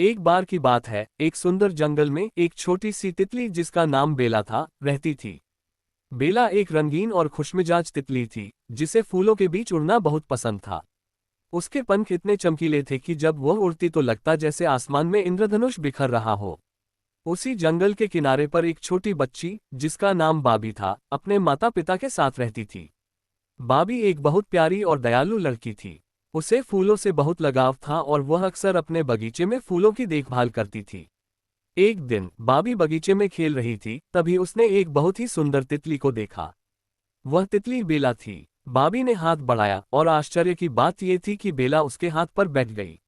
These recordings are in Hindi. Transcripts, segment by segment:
एक बार की बात है, एक सुंदर जंगल में एक छोटी सी तितली जिसका नाम बेला था, रहती थी। बेला एक रंगीन और खुशमिजाज तितली थी, जिसे फूलों के बीच उड़ना बहुत पसंद था। उसके पंख इतने चमकीले थे कि जब वह उड़ती तो लगता जैसे आसमान में इंद्रधनुष बिखर रहा हो। उसी जंगल के किनारे पर एक छोटी बच्ची, जिसका नाम बाबी था, अपने माता पिता के साथ रहती थी। बाबी एक बहुत प्यारी और दयालु लड़की थी। उसे फूलों से बहुत लगाव था और वह अक्सर अपने बगीचे में फूलों की देखभाल करती थी। एक दिन बाबी बगीचे में खेल रही थी, तभी उसने एक बहुत ही सुंदर तितली को देखा। वह तितली बेला थी। बाबी ने हाथ बढ़ाया और आश्चर्य की बात यह थी कि बेला उसके हाथ पर बैठ गई।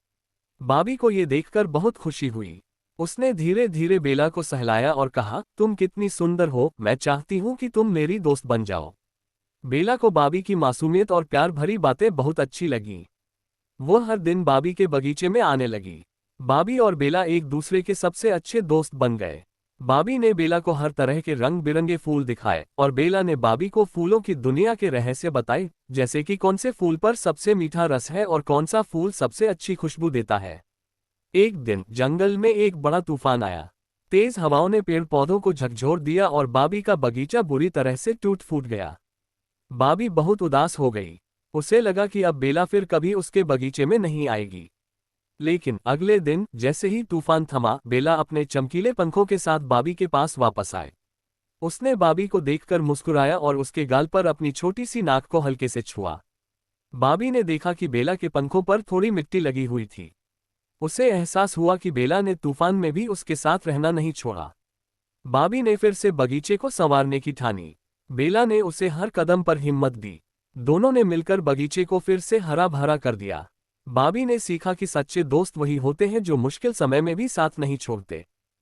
बाबी को यह देखकर बहुत खुशी हुई। उसने धीरे धीरे बेला को सहलाया और कहा, तुम कितनी सुंदर हो, मैं चाहती हूँ कि तुम मेरी दोस्त बन जाओ। बेला को बाबी की मासूमियत और प्यार भरी बातें बहुत अच्छी लगीं। वो हर दिन बाबी के बगीचे में आने लगी। बाबी और बेला एक दूसरे के सबसे अच्छे दोस्त बन गए। बाबी ने बेला को हर तरह के रंग बिरंगे फूल दिखाए और बेला ने बाबी को फूलों की दुनिया के रहस्य बताए, जैसे कि कौन से फूल पर सबसे मीठा रस है और कौन सा फूल सबसे अच्छी खुशबू देता है। एक दिन जंगल में एक बड़ा तूफान आया। तेज हवाओं ने पेड़ पौधों को झकझोर दिया और बाबी का बगीचा बुरी तरह से टूट फूट गया। बाबी बहुत उदास हो गई। उसे लगा कि अब बेला फिर कभी उसके बगीचे में नहीं आएगी। लेकिन अगले दिन जैसे ही तूफान थमा, बेला अपने चमकीले पंखों के साथ बाबी के पास वापस आए। उसने बाबी को देखकर मुस्कुराया और उसके गाल पर अपनी छोटी सी नाक को हल्के से छुआ। बाबी ने देखा कि बेला के पंखों पर थोड़ी मिट्टी लगी हुई थी। उसे एहसास हुआ कि बेला ने तूफान में भी उसके साथ रहना नहीं छोड़ा। बाबी ने फिर से बगीचे को संवारने की ठानी। बेला ने उसे हर कदम पर हिम्मत दी। दोनों ने मिलकर बगीचे को फिर से हरा भरा कर दिया। बाबी ने सीखा कि सच्चे दोस्त वही होते हैं जो मुश्किल समय में भी साथ नहीं छोड़ते।